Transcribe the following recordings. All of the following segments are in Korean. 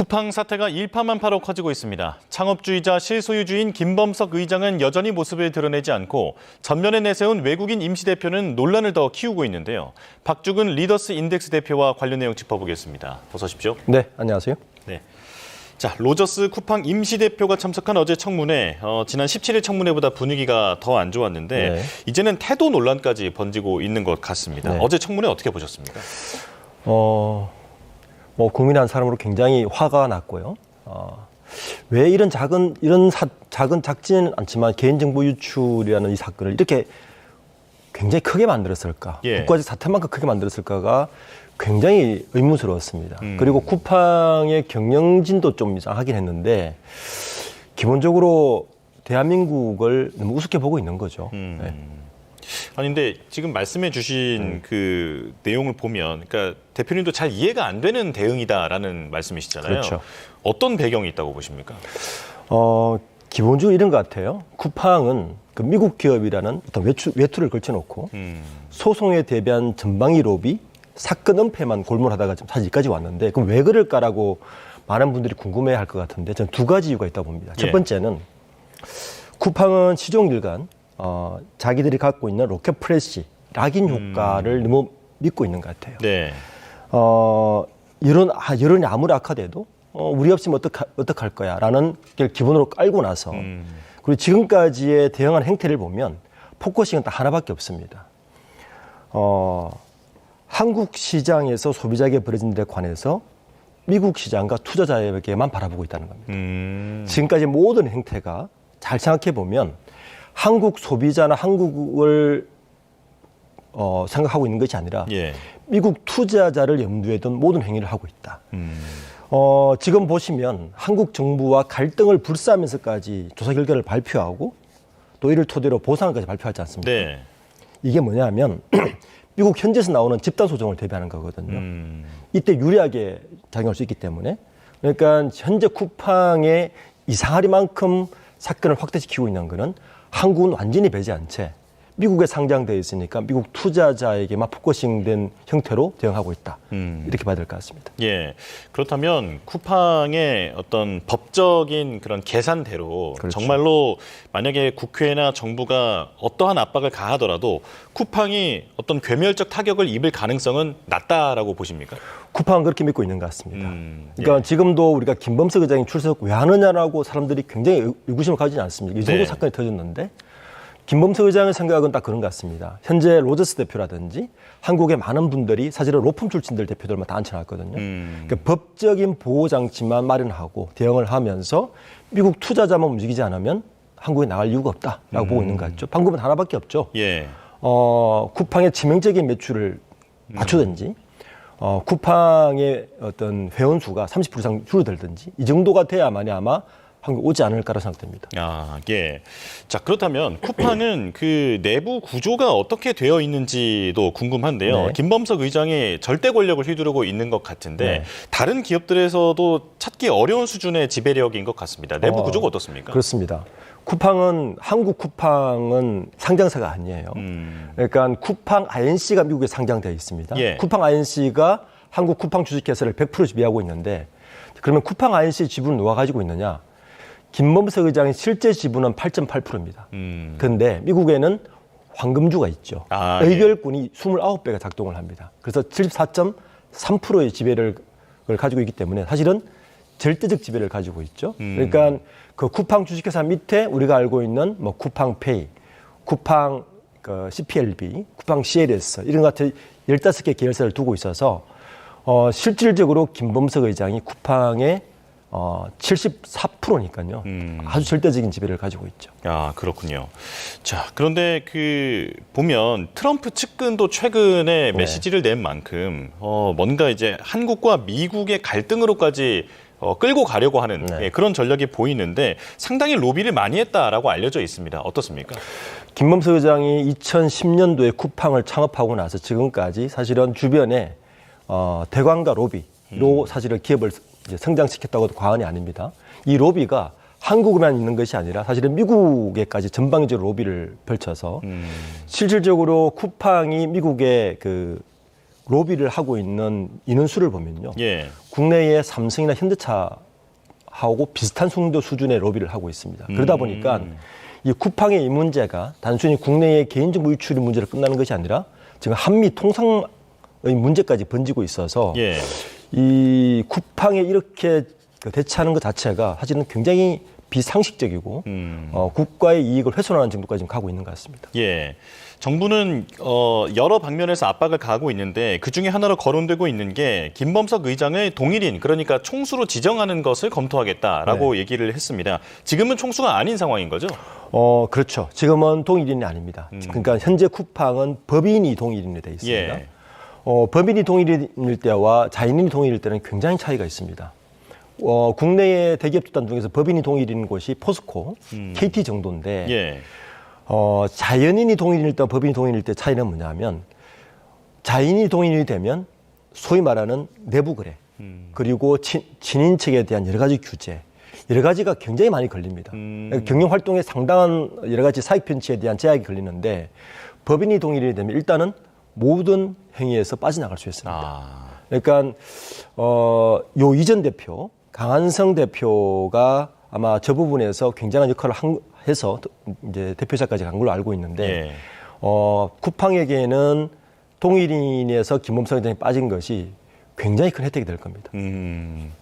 쿠팡 사태가 일파만파로 커지고 있습니다. 창업주이자 실소유주인 김범석 의장은 여전히 모습을 드러내지 않고 전면에 내세운 외국인 임시대표는 논란을 더 키우고 있는데요. 박주근 리더스 인덱스 대표와 관련 내용 짚어보겠습니다. 어서 오십시오. 네, 안녕하세요. 네. 자, 로저스 쿠팡 임시대표가 참석한 어제 청문회, 지난 17일 청문회보다 분위기가 더 안 좋았는데 네. 이제는 태도 논란까지 번지고 있는 것 같습니다. 네. 어제 청문회 어떻게 보셨습니까? 국민한 사람으로 굉장히 화가 났고요. 왜 이런 작지는 않지만 개인정보 유출이라는 이 사건을 이렇게 굉장히 크게 만들었을까? 예. 국가적 사태만큼 크게 만들었을까가 굉장히 의문스러웠습니다. 그리고 쿠팡의 경영진도 좀 이상하긴 했는데 기본적으로 대한민국을 너무 우습게 보고 있는 거죠. 네. 아니 근데 지금 말씀해 주신 그 내용을 보면 그러니까 대표님도 잘 이해가 안 되는 대응이다라는 말씀이시잖아요. 그렇죠. 어떤 배경이 있다고 보십니까? 기본적으로 이런 것 같아요. 쿠팡은 그 미국 기업이라는 어떤 외투를 걸쳐놓고 소송에 대비한 전방위 로비, 사건 은폐만 골몰하다가 지금 사실 여기까지 왔는데 그럼 왜 그럴까라고 많은 분들이 궁금해할 것 같은데 저는 두 가지 이유가 있다고 봅니다. 첫 번째는 쿠팡은 시종일관 자기들이 갖고 있는 로켓 프레시, 락인 효과를 너무 믿고 있는 것 같아요. 네. 여론이 아무리 악화돼도 우리 없으면 어떡할 거야 라는 걸 기본으로 깔고 나서 그리고 지금까지의 대응한 행태를 보면 포커싱은 딱 하나밖에 없습니다. 한국 시장에서 소비자에게 벌어진 데 관해서 미국 시장과 투자자에게만 바라보고 있다는 겁니다. 지금까지 모든 행태가 잘 생각해 보면 한국 소비자나 한국을 생각하고 있는 것이 아니라 예. 미국 투자자를 염두에 둔 모든 행위를 하고 있다. 지금 보시면 한국 정부와 갈등을 불사하면서까지 조사 결과를 발표하고 또 이를 토대로 보상까지 발표하지 않습니까? 네. 이게 뭐냐면 미국 현지에서 나오는 집단 소송을 대비하는 거거든요. 이때 유리하게 작용할 수 있기 때문에 그러니까 현재 쿠팡의 이상하리만큼 사건을 확대시키고 있는 거는 한국은 완전히 배제한 채 미국에 상장되어 있으니까 미국 투자자에게만 포커싱된 형태로 대응하고 있다. 이렇게 봐야 될 것 같습니다. 예. 그렇다면 쿠팡의 어떤 법적인 그런 계산대로 그렇죠. 정말로 만약에 국회나 정부가 어떠한 압박을 가하더라도 쿠팡이 어떤 괴멸적 타격을 입을 가능성은 낮다라고 보십니까? 쿠팡은 그렇게 믿고 있는 것 같습니다. 그러니까 예. 지금도 우리가 김범석 의장이 출석 왜 하느냐라고 사람들이 굉장히 의구심을 가지지 않습니다. 이 정도 네. 사건이 사건이 터졌는데 김범석 의장의 생각은 딱 그런 것 같습니다. 현재 로저스 대표라든지 한국의 많은 분들이 사실은 로펌 출신들 대표들만 다 앉혀놨거든요. 그러니까 법적인 보호 장치만 마련하고 대응을 하면서 미국 투자자만 움직이지 않으면 한국에 나갈 이유가 없다라고 보고 있는 것 같죠. 방법은 하나밖에 없죠. 예. 쿠팡의 치명적인 매출을 맞추든지 쿠팡의 어떤 회원 수가 30% 이상 줄어들든지 이 정도가 돼야만이 아마 한국 오지 않을까라 생각됩니다. 아, 예. 자, 그렇다면 쿠팡은 그 내부 구조가 어떻게 되어 있는지도 궁금한데요. 네. 김범석 의장이 절대 권력을 휘두르고 있는 것 같은데 네. 다른 기업들에서도 찾기 어려운 수준의 지배력인 것 같습니다. 내부 구조가 어떻습니까? 그렇습니다. 한국 쿠팡은 상장사가 아니에요. 그러니까 쿠팡 INC가 미국에 상장되어 있습니다. 예. 쿠팡 INC가 한국 쿠팡 주식회사를 100% 지배하고 있는데 그러면 쿠팡 INC 지분을 누가 가지고 있느냐? 김범석 의장의 실제 지분은 8.8%입니다. 그런데 미국에는 황금주가 있죠. 아, 의결권이 29배가 작동을 합니다. 그래서 74.3%의 지배를 가지고 있기 때문에 사실은 절대적 지배를 가지고 있죠. 그러니까 그 쿠팡 주식회사 밑에 우리가 알고 있는 뭐 쿠팡페이, 쿠팡 CPLB, 쿠팡 CLS 이런 것 같은 15개 계열사를 두고 있어서 실질적으로 김범석 의장이 쿠팡의 74%니까요. 아주 절대적인 지배를 가지고 있죠. 아, 그렇군요. 자, 그런데 보면 트럼프 측근도 최근에 메시지를 낸 만큼 뭔가 이제 한국과 미국의 갈등으로까지 끌고 가려고 하는 그런 전략이 보이는데 상당히 로비를 많이 했다라고 알려져 있습니다. 어떻습니까? 김범석 의장이 2010년도에 쿠팡을 창업하고 나서 지금까지 사실은 주변에 대관과 로비로 사실은 기업을 이제 성장시켰다고 해도 과언이 아닙니다. 이 로비가 한국에만 있는 것이 아니라 사실은 미국에까지 전방위적으로 로비를 펼쳐서 실질적으로 쿠팡이 미국의 로비를 하고 있는 인원수를 보면요. 예. 국내의 삼성이나 현대차하고 비슷한 정도 수준의 로비를 하고 있습니다. 그러다 보니까 이 쿠팡의 이 문제가 단순히 국내의 개인정보 유출이 문제로 끝나는 것이 아니라 지금 한미 통상의 문제까지 번지고 있어서 예. 이 쿠팡에 이렇게 대처하는 것 자체가 사실은 굉장히 비상식적이고 국가의 이익을 훼손하는 정도까지 지금 가고 있는 것 같습니다. 예. 정부는 여러 방면에서 압박을 가하고 있는데 그중에 하나로 거론되고 있는 게 김범석 의장의 동일인, 그러니까 총수로 지정하는 것을 검토하겠다라고 얘기를 했습니다. 지금은 총수가 아닌 상황인 거죠? 그렇죠. 지금은 동일인이 아닙니다. 그러니까 현재 쿠팡은 법인이 동일인이 돼 있습니다. 예. 법인이 동일인일 때와 자연인이 동일일 때는 굉장히 차이가 있습니다. 국내의 대기업 집단 중에서 법인이 동일인 곳이 포스코, KT 정도인데 예. 자연인이 동일일 때와 법인이 동일일 때 차이는 뭐냐면 자연인이 동일이 되면 소위 말하는 내부 거래 그리고 친인 측에 대한 여러 가지 규제 여러 가지가 굉장히 많이 걸립니다. 경영 활동에 상당한 여러 가지 사익 편취에 대한 제약이 걸리는데 법인이 동일이 되면 일단은 모든 행위에서 빠져나갈 수 있습니다. 그러니까 요 이전 대표 강한성 대표가 아마 저 부분에서 굉장한 역할을 해서 이제 대표자까지 간 걸로 알고 있는데 예. 쿠팡에게는 동일인에서 김범석 회장이 빠진 것이 굉장히 큰 혜택이 될 겁니다.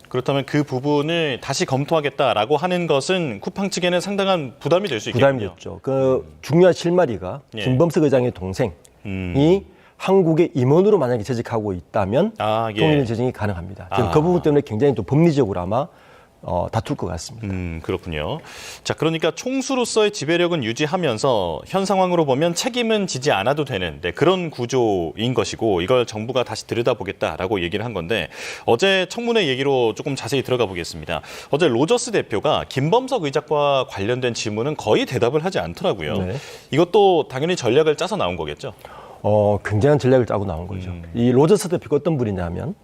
그렇다면 그 부분을 다시 검토하겠다라고 하는 것은 쿠팡 측에는 상당한 부담이 될 수 있겠군요. 부담이 됐죠. 그 중요한 실마리가 예. 김범석 의장의 동생이 한국에 임원으로 만약에 재직하고 있다면 예. 동일인 재직이 가능합니다. 지금 그 부분 때문에 굉장히 또 법리적으로 아마 다툴 것 같습니다. 그렇군요. 자, 그러니까 총수로서의 지배력은 유지하면서 현 상황으로 보면 책임은 지지 않아도 되는 그런 구조인 것이고 이걸 정부가 다시 들여다보겠다라고 얘기를 한 건데 어제 청문회 얘기로 조금 자세히 들어가 보겠습니다. 어제 로저스 대표가 김범석 의장과 관련된 질문은 거의 대답을 하지 않더라고요. 네. 이것도 당연히 전략을 짜서 나온 거겠죠? 굉장한 전략을 짜고 나온 거죠. 이 로저스 대표가 어떤 분이냐면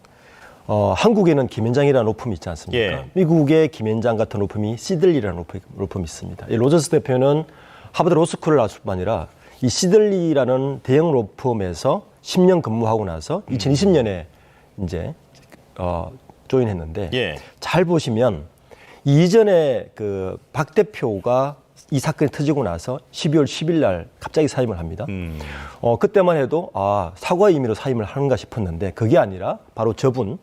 한국에는 김현장이라는 로펌이 있지 않습니까? 예. 미국의 김현장 같은 로펌이 시들리라는 로펌이 있습니다. 이 로저스 대표는 하버드 로스쿨을 나왔을 뿐 아니라 이 시들리라는 대형 로펌에서 10년 근무하고 나서 2020년에 이제 조인했는데 예. 잘 보시면 이전에 그 박 대표가 이 사건이 터지고 나서 12월 10일 날 갑자기 사임을 합니다. 그때만 해도 사과의 의미로 사임을 하는가 싶었는데 그게 아니라 바로 저분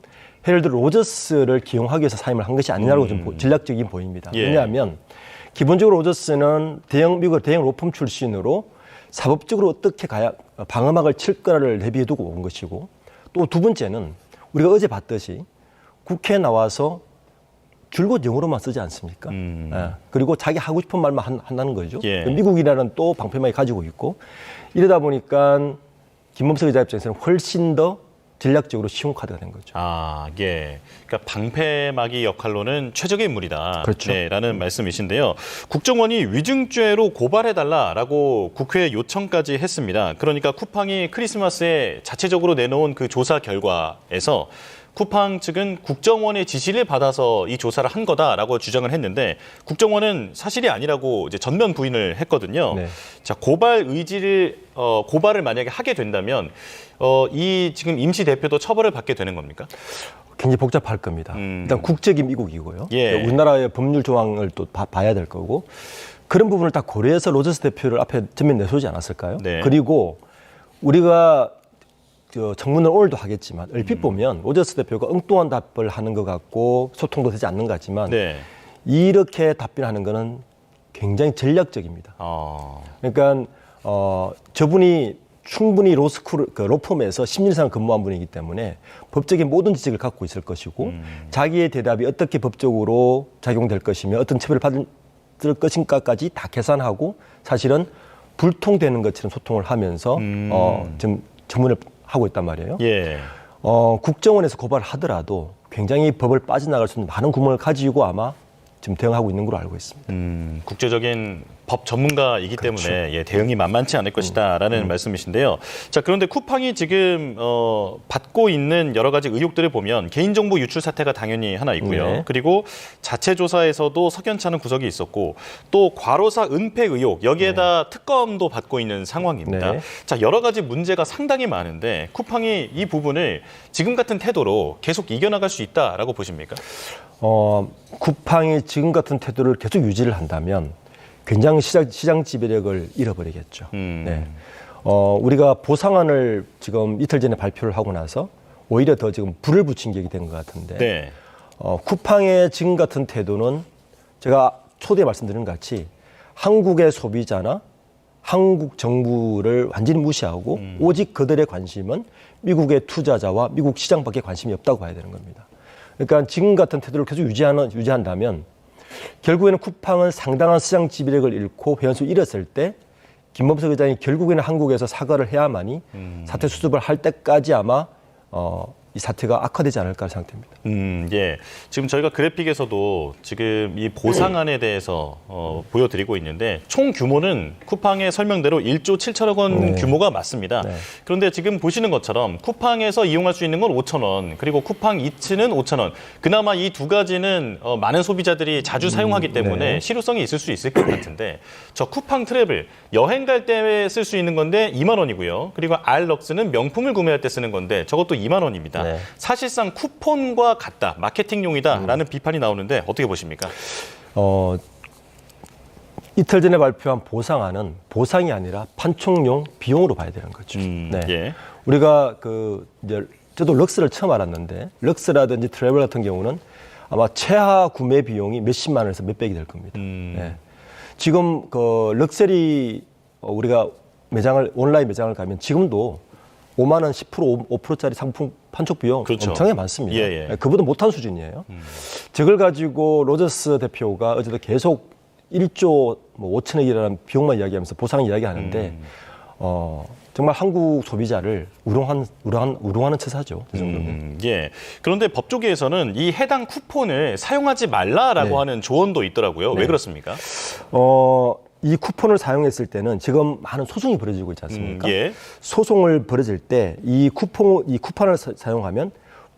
헤럴드 로저스를 기용하기 위해서 사임을 한 것이 아니냐고 좀 전략적인 보입니다. 예. 왜냐하면 기본적으로 로저스는 미국 대형 로펌 출신으로 사법적으로 어떻게 방어막을 칠 거를 대비해두고 온 것이고 또 두 번째는 우리가 어제 봤듯이 국회에 나와서 줄곧 영어로만 쓰지 않습니까? 그리고 자기 하고 싶은 말만 한다는 거죠. 예. 미국이라는 또 방패막이 가지고 있고 이러다 보니까 김범석 의자 입장에서는 훨씬 더 전략적으로 쉬운 카드가 된 거죠. 예. 그러니까 방패막이 역할로는 최적의 인물이다. 그렇죠. 네, 라는 말씀이신데요. 국정원이 위증죄로 고발해달라라고 국회에 요청까지 했습니다. 그러니까 쿠팡이 크리스마스에 자체적으로 내놓은 그 조사 결과에서 쿠팡 측은 국정원의 지시를 받아서 이 조사를 한 거다라고 주장을 했는데 국정원은 사실이 아니라고 이제 전면 부인을 했거든요. 네. 자, 고발을 만약에 하게 된다면 이 지금 임시 대표도 처벌을 받게 되는 겁니까? 굉장히 복잡할 겁니다. 일단 국적이 미국이고요. 예. 우리나라의 법률 조항을 또 봐야 될 거고 그런 부분을 다 고려해서 로저스 대표를 앞에 전면 내세우지 않았을까요? 네. 그리고 우리가 청문을 오늘도 하겠지만 얼핏 보면 로저스 대표가 엉뚱한 답을 하는 것 같고 소통도 되지 않는 것 같지만 네. 이렇게 답변하는 거는 굉장히 전략적입니다. 그러니까 저분이 충분히 로펌에서 10년 이상 근무한 분이기 때문에 법적인 모든 지식을 갖고 있을 것이고 자기의 대답이 어떻게 법적으로 작용될 것이며 어떤 처벌을 받을 것인가까지 다 계산하고 사실은 불통되는 것처럼 소통을 하면서 좀 전문을 하고 있단 말이에요. 예. 국정원에서 고발을 하더라도 굉장히 법을 빠져나갈 수 있는 많은 구멍을 가지고 아마 지금 대응하고 있는 걸로 알고 있습니다. 국제적인 법 전문가이기 그렇죠. 때문에 예, 대응이 만만치 않을 것이다라는 말씀이신데요. 자, 그런데 쿠팡이 지금 받고 있는 여러 가지 의혹들을 보면 개인정보 유출 사태가 당연히 하나 있고요. 네. 그리고 자체 조사에서도 석연치 않은 구석이 있었고 또 과로사 은폐 의혹 여기에다 특검도 받고 있는 상황입니다. 네. 자, 여러 가지 문제가 상당히 많은데 쿠팡이 이 부분을 지금 같은 태도로 계속 이겨나갈 수 있다라고 보십니까? 쿠팡이 지금 같은 태도를 계속 유지를 한다면 굉장히 시장 지배력을 잃어버리겠죠. 네. 우리가 보상안을 지금 이틀 전에 발표를 하고 나서 오히려 더 지금 불을 붙인 격이 된 것 같은데 네. 쿠팡의 지금 같은 태도는 제가 초대에 말씀드린 것 같이 한국의 소비자나 한국 정부를 완전히 무시하고 오직 그들의 관심은 미국의 투자자와 미국 시장밖에 관심이 없다고 봐야 되는 겁니다. 그러니까 지금 같은 태도를 계속 유지한다면 결국에는 쿠팡은 상당한 시장 지배력을 잃고 회원수 잃었을 때 김범석 의장이 결국에는 한국에서 사과를 해야만이 사태 수습을 할 때까지 아마 이 사태가 악화되지 않을까 생각됩니다. 예. 지금 저희가 그래픽에서도 지금 이 보상안에 대해서 보여드리고 있는데 총 규모는 쿠팡의 설명대로 1조 7천억 원 규모가 맞습니다. 네. 그런데 지금 보시는 것처럼 쿠팡에서 이용할 수 있는 건 5천 원, 그리고 쿠팡 이츠는 5천 원. 그나마 이 두 가지는 많은 소비자들이 자주 사용하기 때문에 네. 실효성이 있을 수 있을 것 같은데 저 쿠팡 트래블 여행 갈 때 쓸 수 있는 건데 2만 원이고요. 그리고 알럭스는 명품을 구매할 때 쓰는 건데 저것도 2만 원입니다. 네. 사실상 쿠폰과 같다, 마케팅용이다라는 비판이 나오는데 어떻게 보십니까? 이틀 전에 발표한 보상안은 보상이 아니라 판촉용 비용으로 봐야 되는 거죠. 네. 예. 우리가 이제 저도 럭스를 처음 알았는데 럭스라든지 트래블 같은 경우는 아마 최하 구매 비용이 몇십만 원에서 몇백이 될 겁니다. 네. 지금 럭셔리 우리가 온라인 매장을 가면 지금도 5만 원, 10%, 5%짜리 상품 판촉 비용 그렇죠. 엄청나게 많습니다. 예, 예. 그보다 못한 수준이에요. 저걸 가지고 로저스 대표가 어제도 계속 1조 5천억이라는 비용만 이야기하면서 보상 이야기하는데 정말 한국 소비자를 우롱하는 처사죠. 그 정도면. 예. 그런데 법조계에서는 이 해당 쿠폰을 사용하지 말라라고 네. 하는 조언도 있더라고요. 왜 네. 그렇습니까? 이 쿠폰을 사용했을 때는 지금 많은 소송이 벌어지고 있지 않습니까? 예. 소송을 벌어질 때 이 쿠폰을 사용하면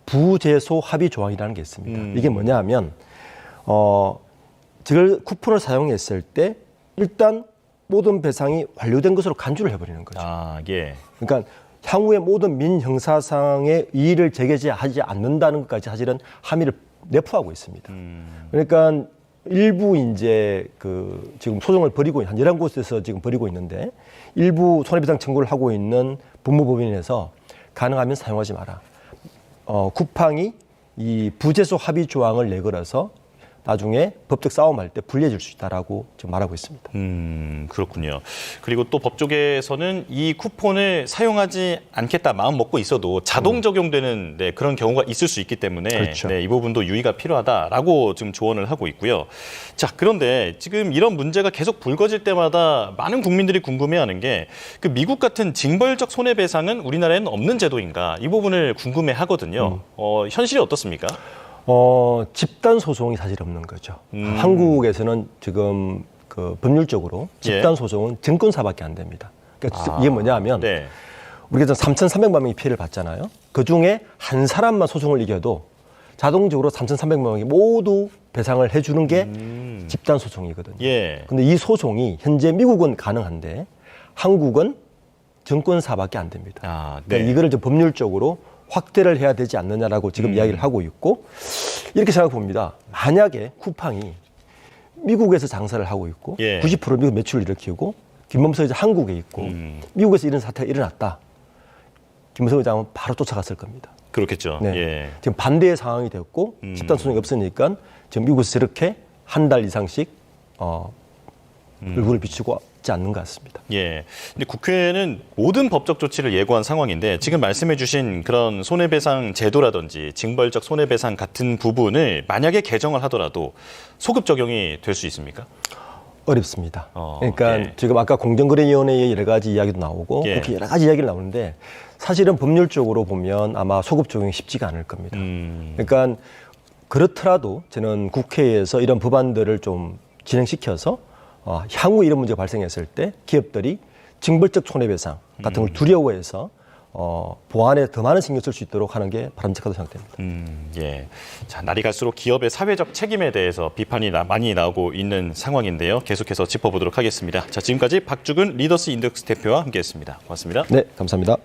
부재소 합의 조항이라는 게 있습니다. 이게 뭐냐 하면 저걸 쿠폰을 사용했을 때 일단 모든 배상이 완료된 것으로 간주를 해버리는 거죠. 아, 예. 그러니까 향후에 모든 민형사상의 이의를 제기하지 않는다는 것까지 사실은 함의를 내포하고 있습니다. 그러니까 일부 이제 지금 소송을 벌이고 한 11곳에서 지금 벌이고 있는데 일부 손해배상 청구를 하고 있는 법무법인에서 가능하면 사용하지 마라. 쿠팡이 이 부재소 합의 조항을 내걸어서 나중에 법적 싸움할 때 불리해 줄 수 있다라고 지금 말하고 있습니다. 그렇군요. 그리고 또 법조계에서는 이 쿠폰을 사용하지 않겠다 마음 먹고 있어도 자동 적용되는 네, 그런 경우가 있을 수 있기 때문에 그렇죠. 네, 이 부분도 유의가 필요하다라고 지금 조언을 하고 있고요. 자, 그런데 지금 이런 문제가 계속 불거질 때마다 많은 국민들이 궁금해하는 게 그 미국 같은 징벌적 손해배상은 우리나라에는 없는 제도인가 이 부분을 궁금해하거든요. 현실이 어떻습니까? 집단 소송이 사실 없는 거죠. 한국에서는 지금 법률적으로 집단 소송은 증권사밖에 안 됩니다. 그러니까 이게 뭐냐 하면 네. 우리가 3,300만 명이 피해를 받잖아요. 그중에 한 사람만 소송을 이겨도 자동적으로 3,300만 명이 모두 배상을 해주는 게 집단 소송이거든요. 예. 근데 이 소송이 현재 미국은 가능한데 한국은 증권사밖에 안 됩니다. 아, 네. 그러니까 이거를 좀 법률적으로 확대를 해야 되지 않느냐라고 지금 이야기를 하고 있고 이렇게 생각해 봅니다. 만약에 쿠팡이 미국에서 장사를 하고 있고 예. 90% 미국 매출을 일으키고 김범석 의장 한국에 있고 미국에서 이런 사태가 일어났다. 김범석 의장은 바로 쫓아갔을 겁니다. 그렇겠죠. 네. 예. 지금 반대의 상황이 됐고 집단 소송이 없으니까 지금 미국에서 저렇게 한 달 이상씩 얼굴을 비추고 있지 않는 것 같습니다. 예. 근데 국회는 모든 법적 조치를 예고한 상황인데 지금 말씀해주신 그런 손해배상 제도라든지 징벌적 손해배상 같은 부분을 만약에 개정을 하더라도 소급 적용이 될 수 있습니까? 어렵습니다. 그러니까 지금 아까 공정거래위원회의 여러 가지 이야기도 나오고 예. 그렇게 여러 가지 이야기를 나오는데 사실은 법률적으로 보면 아마 소급 적용이 쉽지가 않을 겁니다. 그러니까 그렇더라도 저는 국회에서 이런 법안들을 좀 진행시켜서 향후 이런 문제가 발생했을 때 기업들이 징벌적 손해배상 같은 걸 두려워해서 보안에 더 많은 신경 쓸 수 있도록 하는 게 바람직하다고 생각됩니다. 예. 자, 날이 갈수록 기업의 사회적 책임에 대해서 비판이 많이 나오고 있는 상황인데요. 계속해서 짚어보도록 하겠습니다. 자, 지금까지 박주근 리더스 인덱스 대표와 함께했습니다. 고맙습니다. 네, 감사합니다.